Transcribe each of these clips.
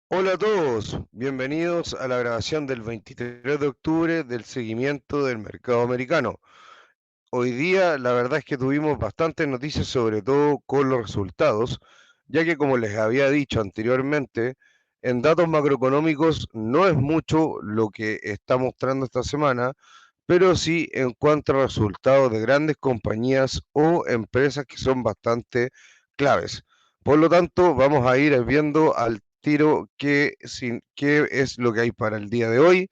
Hola a todos, bienvenidos a la grabación del 23 de octubre del seguimiento del mercado americano. Hoy día la verdad es que tuvimos bastantes noticias, sobre todo con los resultados, ya que como les había dicho anteriormente, en datos macroeconómicos no es mucho lo que está mostrando esta semana, pero sí en cuanto a resultados de grandes compañías o empresas que son bastante claves. Por lo tanto, vamos a ir viendo al tiro qué es lo que hay para el día de hoy.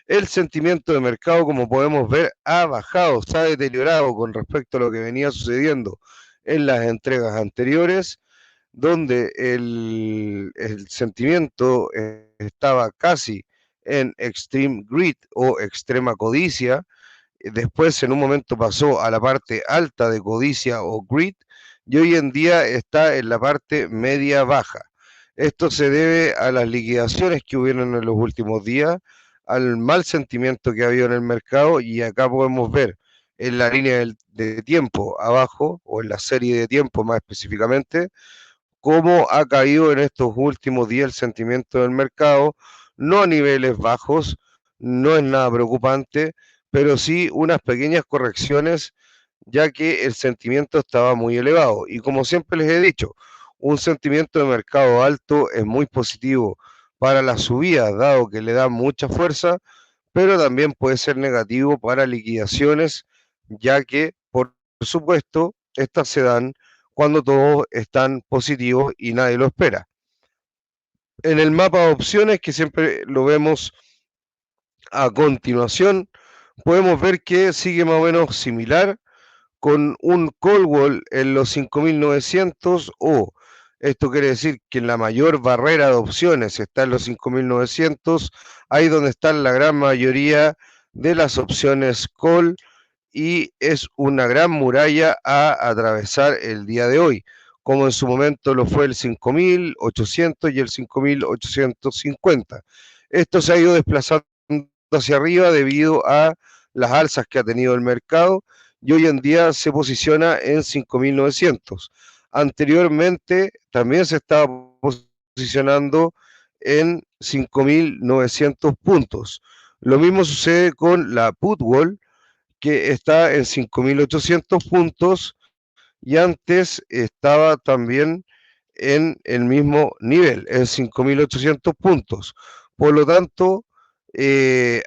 El sentimiento de mercado, como podemos ver, ha bajado, se ha deteriorado con respecto a lo que venía sucediendo en las entregas anteriores, donde el sentimiento estaba casi en extreme greed o extrema codicia. Después en un momento pasó a la parte alta de codicia o greed y hoy en día está en la parte media baja. Esto se debe a las liquidaciones que hubieron en los últimos días, al mal sentimiento que ha habido en el mercado, y acá podemos ver en la línea de tiempo abajo, o en la serie de tiempo más específicamente, cómo ha caído en estos últimos días el sentimiento del mercado, no a niveles bajos, no es nada preocupante, pero sí unas pequeñas correcciones, ya que el sentimiento estaba muy elevado. Y como siempre les he dicho, un sentimiento de mercado alto es muy positivo para las subidas, dado que le da mucha fuerza, pero también puede ser negativo para liquidaciones, ya que, por supuesto, estas se dan cuando todos están positivos y nadie lo espera. En el mapa de opciones, que siempre lo vemos a continuación, podemos ver que sigue más o menos similar, con un call wall en los 5.900, o esto quiere decir que la mayor barrera de opciones está en los 5.900, ahí donde están la gran mayoría de las opciones call, y es una gran muralla a atravesar el día de hoy, como en su momento lo fue el 5.800 y el 5.850. Esto se ha ido desplazando hacia arriba debido a las alzas que ha tenido el mercado, y hoy en día se posiciona en 5.900. Anteriormente también se estaba posicionando en 5.900 puntos. Lo mismo sucede con la put wall, que está en 5.800 puntos, y antes estaba también en el mismo nivel, en 5.800 puntos. Por lo tanto,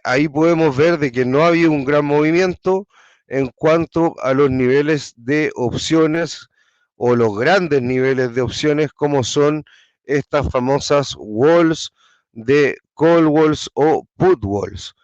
ahí podemos ver de que no ha habido un gran movimiento en cuanto a los niveles de opciones, o los grandes niveles de opciones, como son estas famosas walls de call walls o put walls.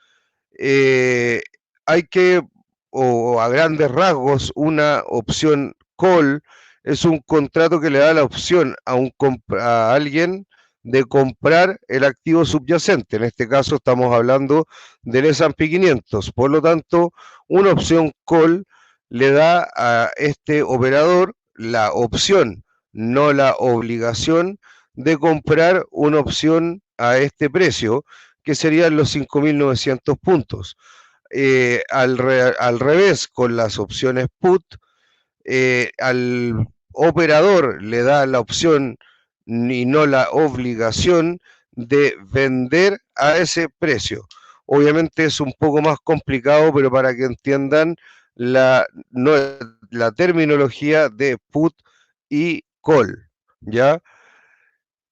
eh, Hay que, o a grandes rasgos, una opción call es un contrato que le da la opción a alguien de comprar el activo subyacente. En este caso estamos hablando del S&P 500. Por lo tanto, una opción call le da a este operador la opción, no la obligación, de comprar una opción a este precio, que serían los 5.900 puntos. Al revés, con las opciones put, al operador le da la opción y no la obligación de vender a ese precio. Obviamente es un poco más complicado, pero para que entiendan la, no, la terminología de put y call, ¿ya?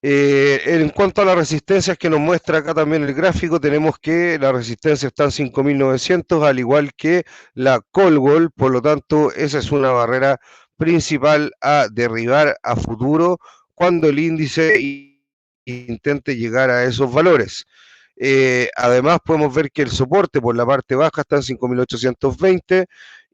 En cuanto a las resistencias que nos muestra acá también el gráfico, tenemos que la resistencia está en 5.900, al igual que la call wall. Por lo tanto, esa es una barrera principal a derribar a futuro cuando el índice intente llegar a esos valores. Además, podemos ver que el soporte por la parte baja está en 5.820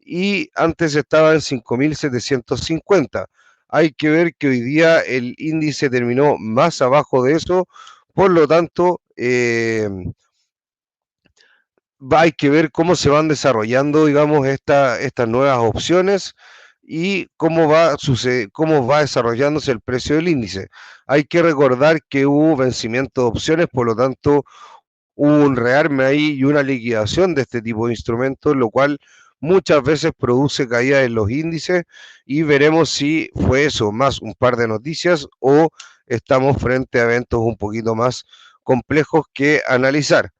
y antes estaba en 5.750. Hay que ver que hoy día el índice terminó más abajo de eso, por lo tanto, hay que ver cómo se van desarrollando, digamos, estas nuevas opciones, y cómo va desarrollándose el precio del índice. Hay que recordar que hubo vencimiento de opciones, por lo tanto, hubo un rearme ahí y una liquidación de este tipo de instrumentos, lo cual muchas veces produce caída en los índices y veremos si fue eso, más un par de noticias o estamos frente a eventos un poquito más complejos que analizar.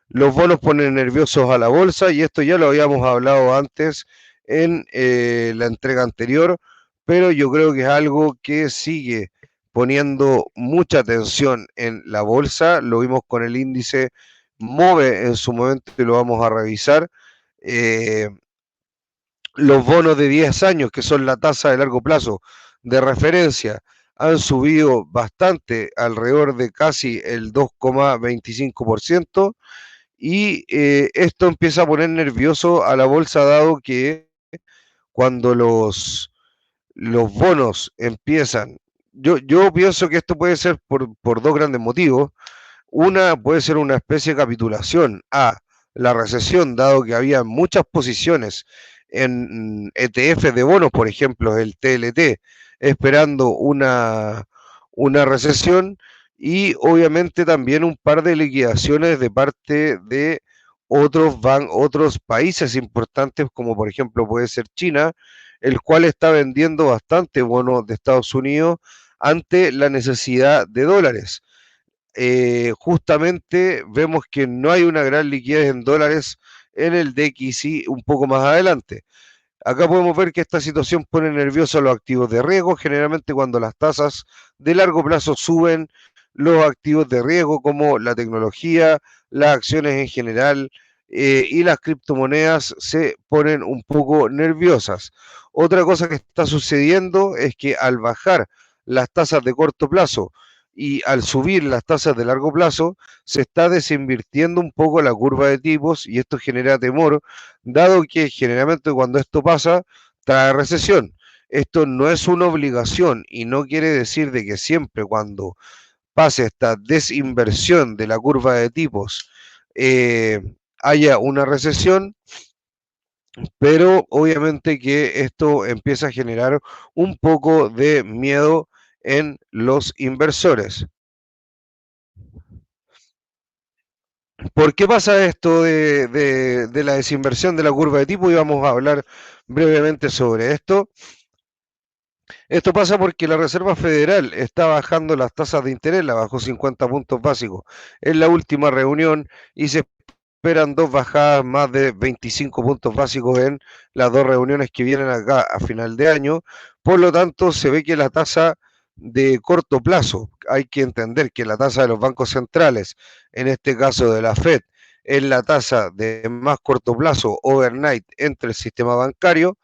Los bonos ponen nerviosos a la bolsa y esto ya lo habíamos hablado antes en la entrega anterior, pero yo creo que es algo que sigue poniendo mucha atención en la bolsa. Lo vimos con el índice MOVE en su momento y lo vamos a revisar. Eh, los bonos de 10 años, que son la tasa de largo plazo de referencia, han subido bastante, alrededor de casi el 2,25%. Y esto empieza a poner nervioso a la bolsa, dado que cuando los bonos empiezan, yo pienso que esto puede ser por dos grandes motivos. Una puede ser una especie de capitulación a la recesión, dado que había muchas posiciones en ETF de bonos, por ejemplo, el TLT, esperando una recesión y obviamente también un par de liquidaciones de parte de otros países importantes, como por ejemplo puede ser China, el cual está vendiendo bastante bonos de Estados Unidos ante la necesidad de dólares. Justamente vemos que no hay una gran liquidez en dólares en el DXY un poco más adelante. Acá podemos ver que esta situación pone nerviosos a los activos de riesgo. Generalmente cuando las tasas de largo plazo suben, los activos de riesgo como la tecnología, las acciones en general y las criptomonedas se ponen un poco nerviosas. Otra cosa que está sucediendo es que al bajar las tasas de corto plazo y al subir las tasas de largo plazo, se está desinvirtiendo un poco la curva de tipos y esto genera temor, dado que generalmente cuando esto pasa, trae recesión. Esto no es una obligación y no quiere decir de que siempre cuando pase esta desinversión de la curva de tipos eh, haya una recesión, pero obviamente que esto empieza a generar un poco de miedo en los inversores. ¿Por qué pasa esto de la desinversión de la curva de tipo? Y vamos a hablar brevemente sobre esto. Esto pasa porque la Reserva Federal está bajando las tasas de interés, la bajó 50 puntos básicos en la última reunión y se esperan dos bajadas más de 25 puntos básicos en las dos reuniones que vienen acá a final de año. Por lo tanto, se ve que la tasa de corto plazo, hay que entender que la tasa de los bancos centrales, en este caso de la Fed, es la tasa de más corto plazo overnight entre el sistema bancario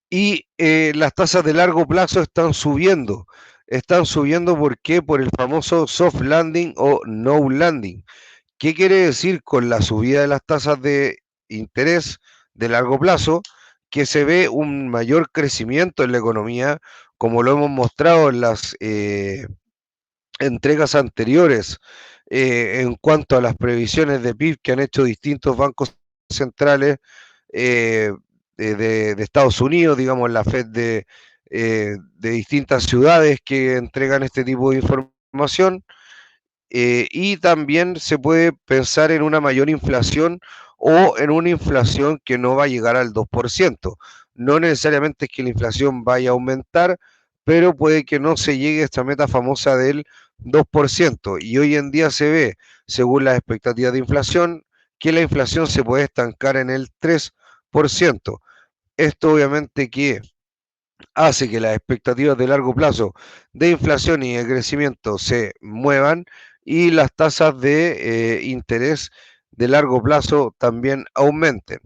y las tasas de largo plazo están subiendo. Están subiendo ¿por qué? Por el famoso soft landing o no landing. ¿Qué quiere decir con la subida de las tasas de interés de largo plazo? Que se ve un mayor crecimiento en la economía, como lo hemos mostrado en las entregas anteriores, en cuanto a las previsiones de PIB que han hecho distintos bancos centrales eh, de Estados Unidos, digamos, la Fed de distintas ciudades que entregan este tipo de información. Y también se puede pensar en una mayor inflación o en una inflación que no va a llegar al 2%. No necesariamente es que la inflación vaya a aumentar, pero puede que no se llegue a esta meta famosa del 2%. Y hoy en día se ve, según las expectativas de inflación, que la inflación se puede estancar en el 3%. Esto obviamente que hace que las expectativas de largo plazo de inflación y de crecimiento se muevan y las tasas de interés de largo plazo también aumenten.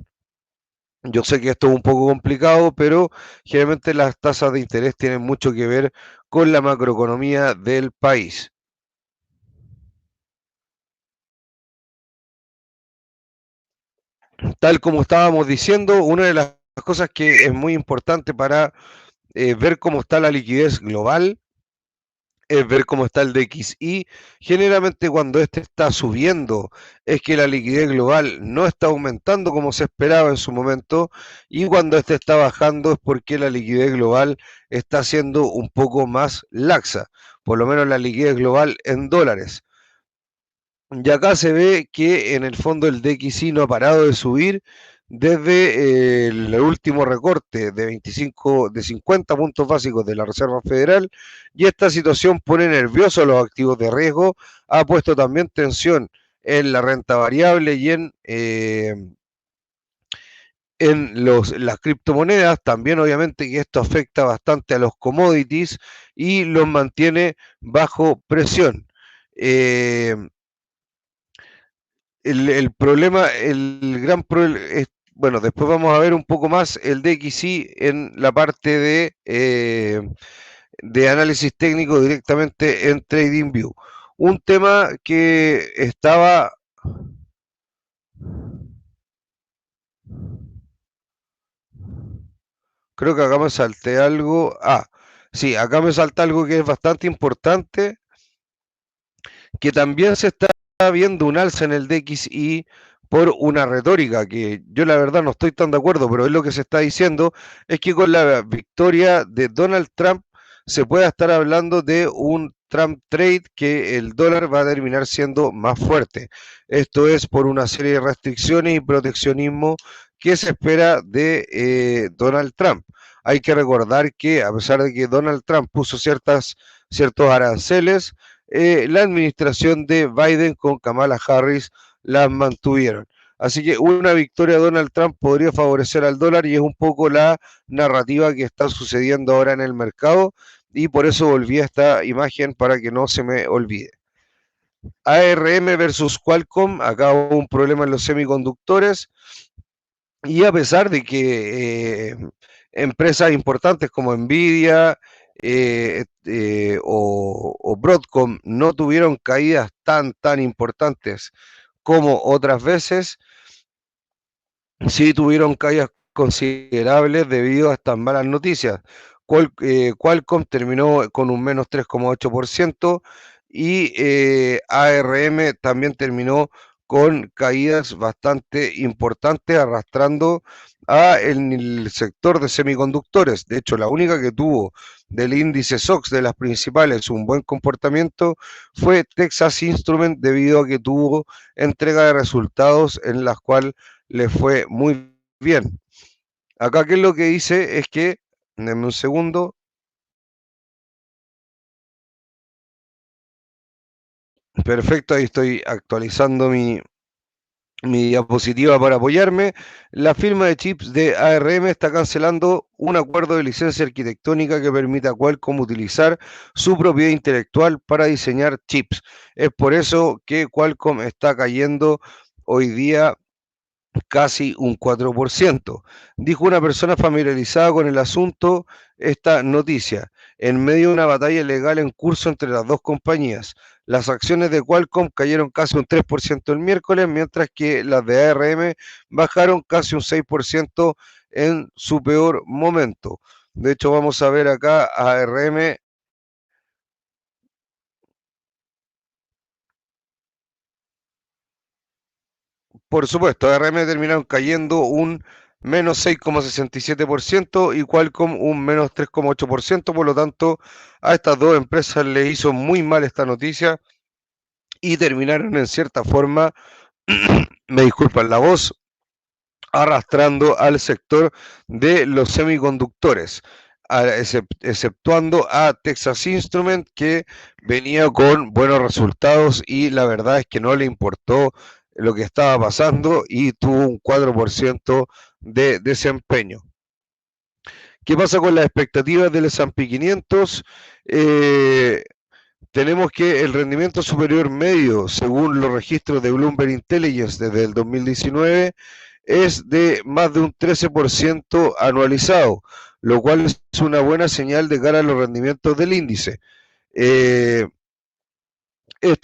Yo sé que esto es un poco complicado, pero generalmente las tasas de interés tienen mucho que ver con la macroeconomía del país. Tal como estábamos diciendo, una de las cosas que es muy importante para ver cómo está la liquidez global es ver cómo está el DXY. Generalmente cuando este está subiendo es que la liquidez global no está aumentando como se esperaba en su momento y cuando este está bajando es porque la liquidez global está siendo un poco más laxa, por lo menos la liquidez global en dólares. Y acá se ve que en el fondo el DXY no ha parado de subir, desde el último recorte de 50 puntos básicos de la Reserva Federal, y esta situación pone nerviosos a los activos de riesgo, ha puesto también tensión en la renta variable y las criptomonedas. También obviamente que esto afecta bastante a los commodities y los mantiene bajo presión. Eh, problema, el gran problema es, bueno, después vamos a ver un poco más el DXY en la parte de análisis técnico directamente en TradingView. Un tema que estaba... Creo que acá me salté algo. Sí, acá me salta algo que es bastante importante, que también se está viendo un alza en el DXY por una retórica que yo la verdad no estoy tan de acuerdo, pero es lo que se está diciendo, es que con la victoria de Donald Trump se pueda estar hablando de un Trump trade, que el dólar va a terminar siendo más fuerte. Esto es por una serie de restricciones y proteccionismo que se espera de Donald Trump. Hay que recordar que a pesar de que Donald Trump puso ciertos aranceles, la administración de Biden con Kamala Harris las mantuvieron. Así que una victoria de Donald Trump podría favorecer al dólar, y es un poco la narrativa que está sucediendo ahora en el mercado, y por eso volví a esta imagen para que no se me olvide. ARM versus Qualcomm, acá hubo un problema en los semiconductores, y a pesar de que empresas importantes como Nvidia o Broadcom no tuvieron caídas tan importantes como otras veces, sí tuvieron caídas considerables debido a estas malas noticias. Qualcomm terminó con un menos 3,8%, y ARM también terminó con caídas bastante importantes, arrastrando a el sector de semiconductores. De hecho, la única que tuvo del índice SOX de las principales un buen comportamiento fue Texas Instruments, debido a que tuvo entrega de resultados en las cuales le fue muy bien. Acá, ¿qué es lo que dice? Es que, denme un segundo. Perfecto, ahí estoy actualizando mi diapositiva para apoyarme. La firma de chips de ARM está cancelando un acuerdo de licencia arquitectónica que permite a Qualcomm utilizar su propiedad intelectual para diseñar chips. Es por eso que Qualcomm está cayendo hoy día casi un 4%. Dijo una persona familiarizada con el asunto esta noticia, en medio de una batalla legal en curso entre las dos compañías. Las acciones de Qualcomm cayeron casi un 3% el miércoles, mientras que las de ARM bajaron casi un 6% en su peor momento. De hecho, vamos a ver acá a ARM. Por supuesto, ARM terminaron cayendo un menos 6,67% y Qualcomm un menos 3,8%. Por lo tanto, a estas dos empresas le hizo muy mal esta noticia y terminaron en cierta forma, me disculpan la voz, arrastrando al sector de los semiconductores, exceptuando a Texas Instruments, que venía con buenos resultados y la verdad es que no le importó lo que estaba pasando y tuvo un 4% de desempeño. ¿Qué pasa con las expectativas del S&P 500? Tenemos que el rendimiento superior medio, según los registros de Bloomberg Intelligence desde el 2019, es de más de un 13% anualizado, lo cual es una buena señal de cara a los rendimientos del índice. Esto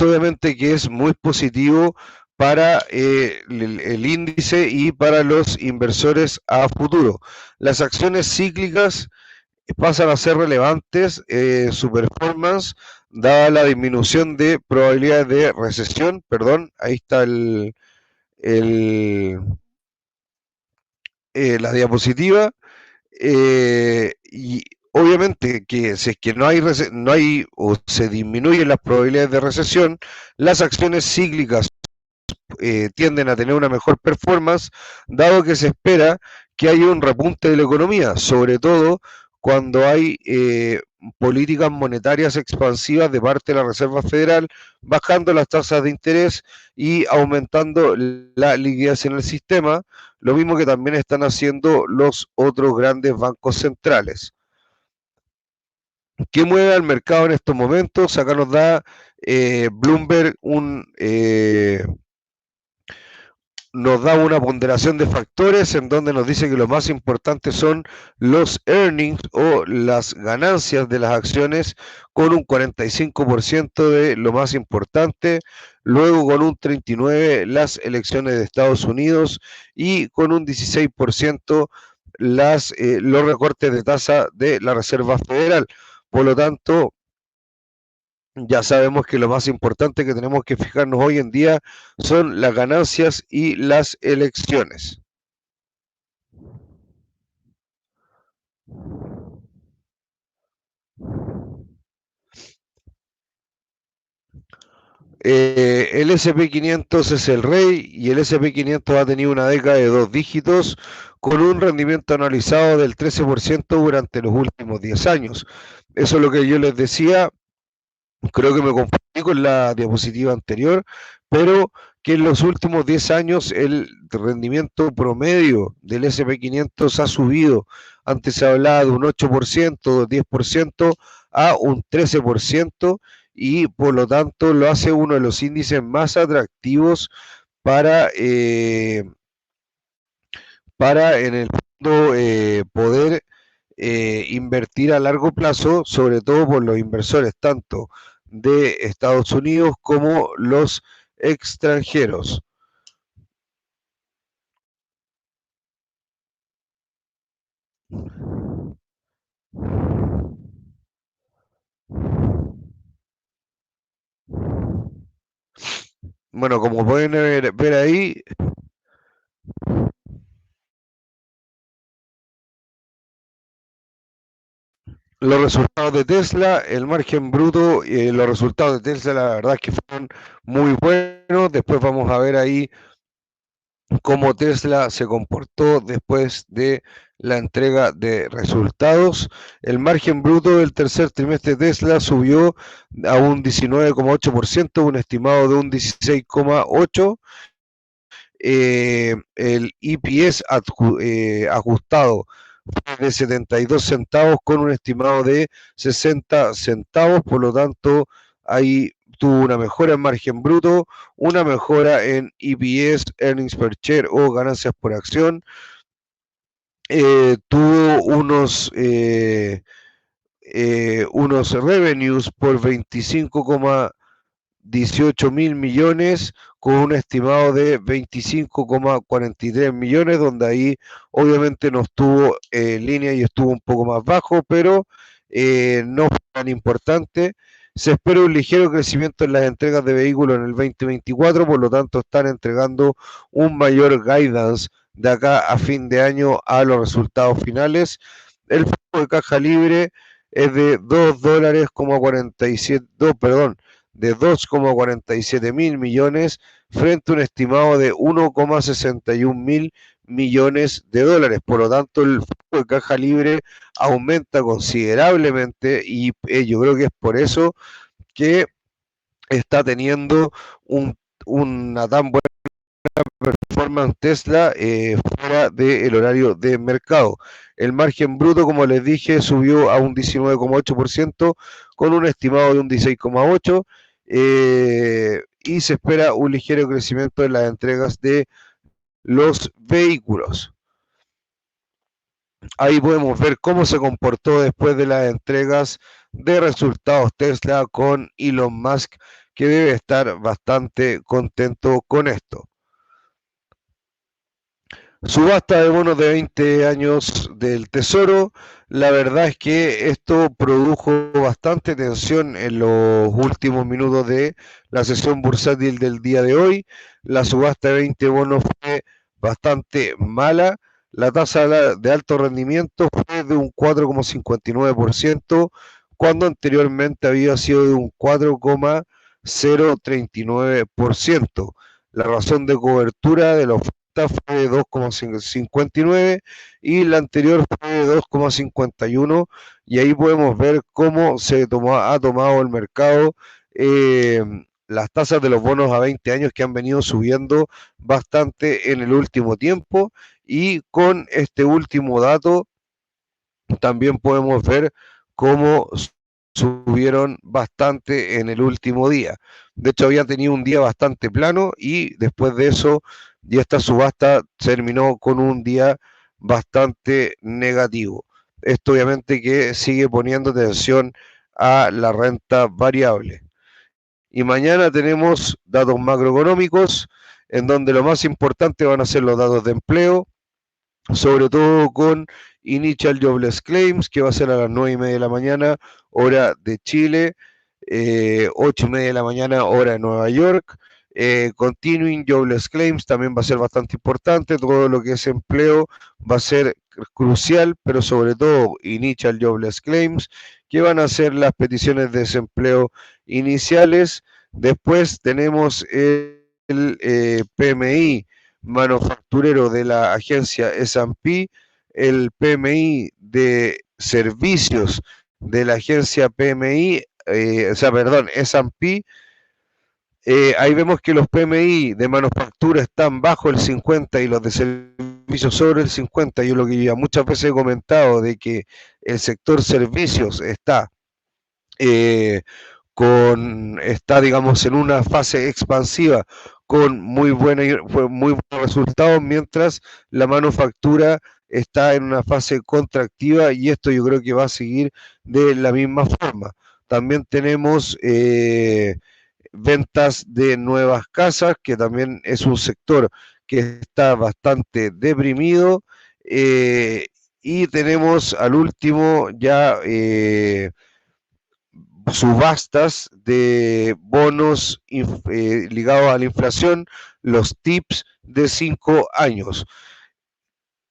obviamente que es muy positivo para el índice y para los inversores a futuro. Las acciones cíclicas pasan a ser relevantes en su performance, dada la disminución de probabilidades de recesión. Perdón, ahí está el la diapositiva. Y obviamente que si es que no hay o se disminuyen las probabilidades de recesión, las acciones cíclicas tienden a tener una mejor performance, dado que se espera que haya un repunte de la economía, sobre todo cuando hay políticas monetarias expansivas de parte de la Reserva Federal, bajando las tasas de interés y aumentando la liquidez en el sistema, lo mismo que también están haciendo los otros grandes bancos centrales. ¿Qué mueve al mercado en estos momentos? Acá nos da Bloomberg nos da una ponderación de factores en donde nos dice que lo más importante son los earnings o las ganancias de las acciones con un 45% de lo más importante, luego con un 39% las elecciones de Estados Unidos y con un 16% los recortes de tasa de la Reserva Federal. Por lo tanto, ya sabemos que lo más importante que tenemos que fijarnos hoy en día son las ganancias y las elecciones. El SP500 es el rey y el SP500 ha tenido una década de 2 dígitos con un rendimiento anualizado del 13% durante los últimos 10 años. Eso es lo que yo les decía. Creo que me confundí con la diapositiva anterior, pero que en los últimos 10 años el rendimiento promedio del SP500 ha subido. Antes se hablaba de un 8%, 10% a un 13% y por lo tanto lo hace uno de los índices más atractivos para, para en el fondo poder invertir a largo plazo, sobre todo por los inversores tanto de Estados Unidos como los extranjeros. Bueno, como pueden ver ahí, los resultados de Tesla, el margen bruto, los resultados de Tesla, la verdad es que fueron muy buenos. Después vamos a ver ahí cómo Tesla se comportó después de la entrega de resultados. El margen bruto del tercer trimestre de Tesla subió a un 19,8%, un estimado de un 16,8%. El EPS ajustado de 72 centavos con un estimado de 60 centavos, por lo tanto ahí tuvo una mejora en margen bruto, una mejora en EPS, earnings per share o ganancias por acción, tuvo unos revenues por 25,18 mil millones con un estimado de 25,43 millones, donde ahí obviamente no estuvo en línea y estuvo un poco más bajo, pero no fue tan importante. Se espera un ligero crecimiento en las entregas de vehículos en el 2024, por lo tanto están entregando un mayor guidance de acá a fin de año a los resultados finales. El flujo de caja libre es de 2 dólares, 47, perdón, de 2,47 mil millones frente a un estimado de 1,61 mil millones de dólares. Por lo tanto, el flujo de caja libre aumenta considerablemente y yo creo que es por eso que está teniendo una tan buena performance Tesla fuera del horario de mercado. El margen bruto, como les dije, subió a un 19,8% con un estimado de un 16,8% y se espera un ligero crecimiento en las entregas de los vehículos. Ahí podemos ver cómo se comportó después de las entregas de resultados Tesla con Elon Musk, que debe estar bastante contento con esto. Subasta de bonos de 20 años del Tesoro. La verdad es que esto produjo bastante tensión en los últimos minutos de la sesión bursátil del día de hoy. La subasta de 20 bonos fue bastante mala. La tasa de alto rendimiento fue de un 4,59%, cuando anteriormente había sido de un 4,039%. La razón de cobertura de la oferta fue de 2,59 y la anterior fue de 2,51 y ahí podemos ver cómo ha tomado el mercado las tasas de los bonos a 20 años que han venido subiendo bastante en el último tiempo y con este último dato también podemos ver cómo subieron bastante en el último día. De hecho, había tenido un día bastante plano y después de eso, ya esta subasta terminó con un día bastante negativo. Esto obviamente que sigue poniendo tensión a la renta variable. Y mañana tenemos datos macroeconómicos, en donde lo más importante van a ser los datos de empleo, sobre todo con Initial Jobless Claims, que va a ser a las 9:30 de la mañana, hora de Chile, 8:30 de la mañana, hora de Nueva York. Continuing Jobless Claims también va a ser bastante importante, todo lo que es empleo va a ser crucial, pero sobre todo Initial Jobless Claims, que van a ser las peticiones de desempleo iniciales. Después tenemos el PMI manufacturero de la agencia S&P, el PMI de servicios de la agencia PMI, perdón, S&P. Ahí vemos que los PMI de manufactura están bajo el 50 y los de servicios sobre el 50. Yo lo que ya muchas veces he comentado de que el sector servicios eh, está, digamos, en una fase expansiva con muy buenos resultados, mientras la manufactura está en una fase contractiva y esto yo creo que va a seguir de la misma forma. También tenemos ventas de nuevas casas, que también es un sector que está bastante deprimido. Y tenemos al último ya subastas de bonos ligados a la inflación, los TIPS de 5 años.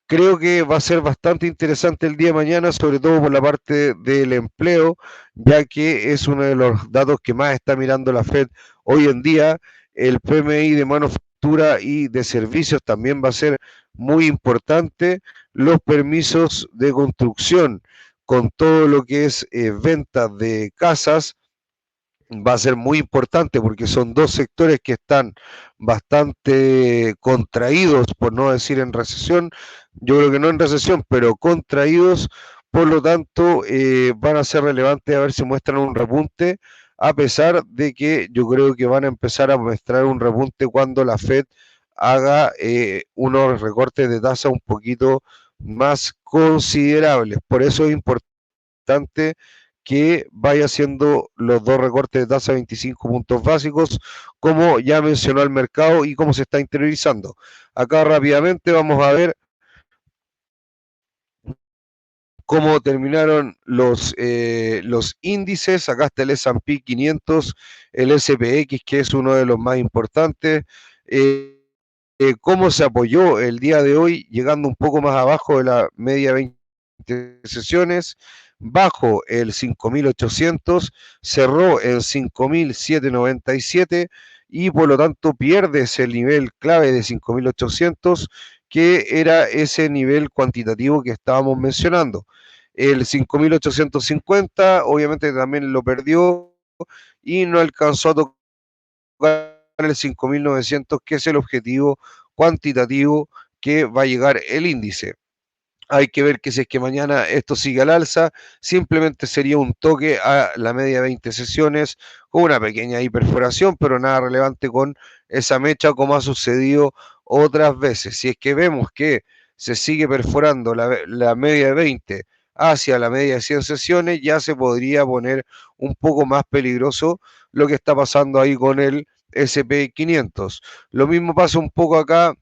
Creo que va a ser bastante interesante el día de mañana, sobre todo por la parte del empleo, ya que es uno de los datos que más está mirando la Fed hoy en día. El PMI de manufactura y de servicios también va a ser muy importante. Los permisos de construcción, con todo lo que es ventas de casas, va a ser muy importante porque son dos sectores que están bastante contraídos, por no decir en recesión. Yo creo que no en recesión, pero contraídos. Por lo tanto, van a ser relevantes a ver si muestran un repunte, a pesar de que yo creo que van a empezar a mostrar un repunte cuando la Fed haga unos recortes de tasa un poquito más considerables. Por eso es importante que vaya haciendo los dos recortes de tasa de 25 puntos básicos, como ya mencionó el mercado y cómo se está interiorizando. Acá rápidamente vamos a ver cómo terminaron los índices. Acá está el S&P 500, el SPX, que es uno de los más importantes. Cómo se apoyó el día de hoy, llegando un poco más abajo de la media 20 sesiones, bajo el 5.800, cerró en 5.797 y por lo tanto pierdes el nivel clave de 5.800, que era ese nivel cuantitativo que estábamos mencionando. El 5.850 obviamente también lo perdió y no alcanzó a tocar el 5.900, que es el objetivo cuantitativo que va a llegar el índice. Hay que ver que si es que mañana esto sigue al alza, simplemente sería un toque a la media 20 sesiones con una pequeña hiperforación, pero nada relevante con esa mecha como ha sucedido otras veces. Si es que vemos que se sigue perforando la media de 20 hacia la media de 100 sesiones, ya se podría poner un poco más peligroso lo que está pasando ahí con el SP500. Lo mismo pasa un poco acá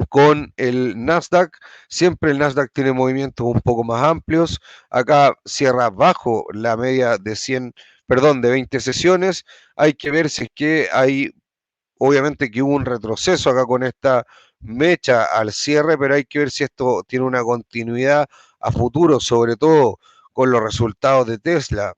con el Nasdaq. Siempre el Nasdaq tiene movimientos un poco más amplios. Acá cierra bajo la media de 100, perdón, de 20 sesiones. Hay que ver si es que hay, obviamente que hubo un retroceso acá con esta mecha al cierre, pero hay que ver si esto tiene una continuidad a futuro, sobre todo con los resultados de Tesla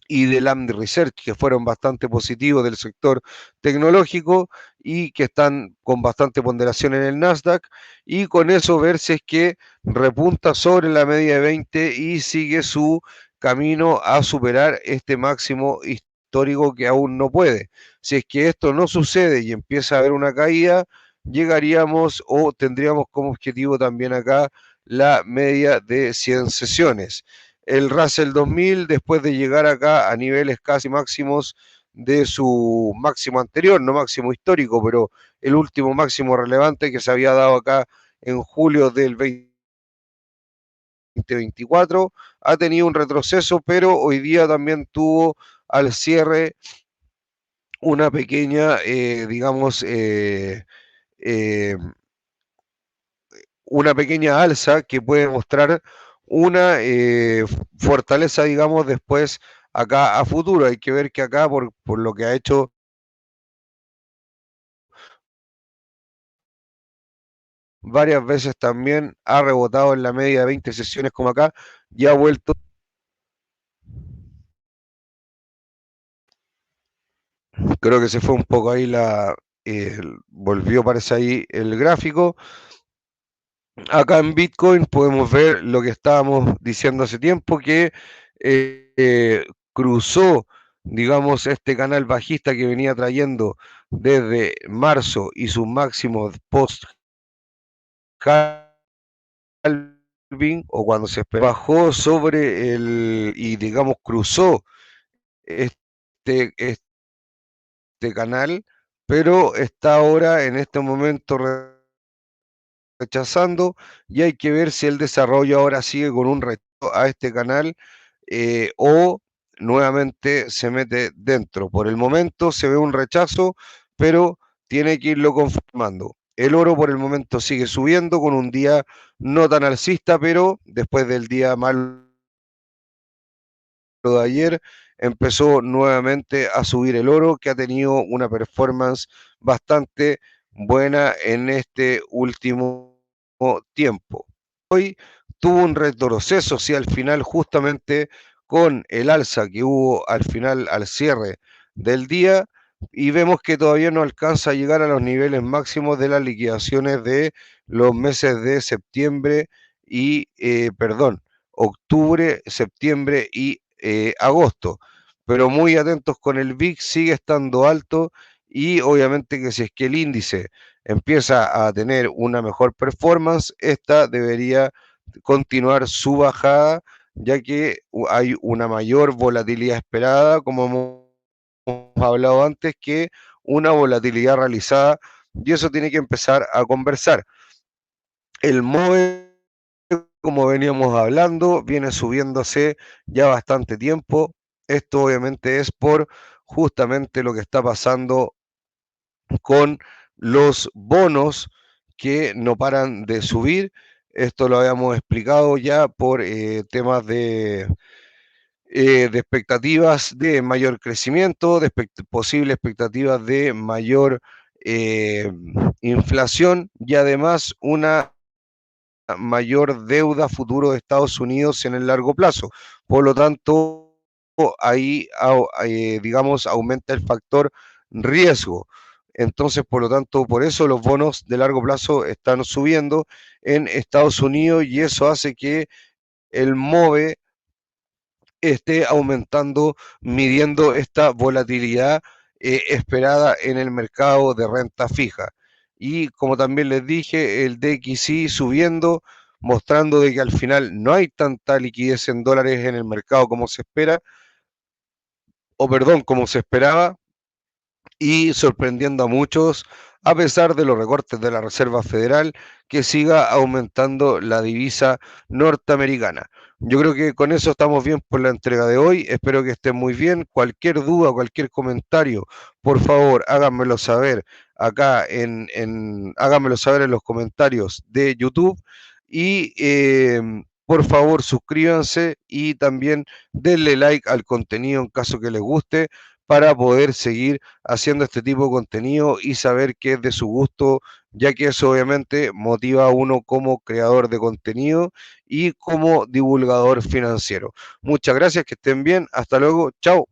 y de Lam Research, que fueron bastante positivos del sector tecnológico y que están con bastante ponderación en el Nasdaq, y con eso ver si es que repunta sobre la media de 20 y sigue su camino a superar este máximo histórico que aún no puede. Si es que esto no sucede y empieza a haber una caída, llegaríamos o tendríamos como objetivo también acá la media de 100 sesiones. El Russell 2000, después de llegar acá a niveles casi máximos de su máximo anterior, no máximo histórico, pero el último máximo relevante que se había dado acá en julio del 2024, ha tenido un retroceso, pero hoy día también tuvo al cierre una pequeña, eh, una pequeña alza que puede mostrar una fortaleza, digamos, después acá a futuro. Hay que ver que acá, por lo que ha hecho varias veces también, ha rebotado en la media de 20 sesiones como acá y ha vuelto. Creo que se fue un poco ahí volvió, parece ahí el gráfico. Acá en Bitcoin podemos ver lo que estábamos diciendo hace tiempo, que cruzó, digamos, este canal bajista que venía trayendo desde marzo y sus máximos post halving o cuando se esperaba, bajó sobre y digamos cruzó este canal, pero está ahora en este momento rechazando y hay que ver si el desarrollo ahora sigue con un rechazo a este canal o nuevamente se mete dentro. Por el momento se ve un rechazo, pero tiene que irlo confirmando. El oro por el momento sigue subiendo con un día no tan alcista, pero después del día malo de ayer empezó nuevamente a subir el oro, que ha tenido una performance bastante buena en este último tiempo. Hoy tuvo un retroceso, sí, al final, justamente con el alza que hubo al final, al cierre del día, y vemos que todavía no alcanza a llegar a los niveles máximos de las liquidaciones de los meses de septiembre y, perdón, octubre, septiembre y agosto. Pero muy atentos con el VIX, sigue estando alto y obviamente que si es que el índice empieza a tener una mejor performance, esta debería continuar su bajada, ya que hay una mayor volatilidad esperada, como hemos hablado antes, que una volatilidad realizada, y eso tiene que empezar a conversar. El MOVE, como veníamos hablando, viene subiéndose ya bastante tiempo. Esto obviamente es por justamente lo que está pasando con los bonos que no paran de subir. Esto lo habíamos explicado ya por temas de expectativas de mayor crecimiento, de posibles expectativas de mayor eh, inflación y además una mayor deuda futuro de Estados Unidos en el largo plazo. Por lo tanto, ahí, digamos, aumenta el factor riesgo. Entonces, por lo tanto, por eso los bonos de largo plazo están subiendo en Estados Unidos y eso hace que el MOVE esté aumentando, midiendo esta volatilidad esperada en el mercado de renta fija. Y como también les dije, el DXY subiendo, mostrando de que al final no hay tanta liquidez en dólares en el mercado como se espera, o perdón, como se esperaba, y sorprendiendo a muchos, a pesar de los recortes de la Reserva Federal, que siga aumentando la divisa norteamericana. Yo creo que con eso estamos bien por la entrega de hoy. Espero que estén muy bien. Cualquier duda, cualquier comentario, por favor, háganmelo saber acá háganmelo saber en los comentarios de YouTube. Y por favor, suscríbanse y también denle like al contenido en caso que les guste para poder seguir haciendo este tipo de contenido y saber que es de su gusto, ya que eso obviamente motiva a uno como creador de contenido y como divulgador financiero. Muchas gracias, que estén bien, hasta luego, chao.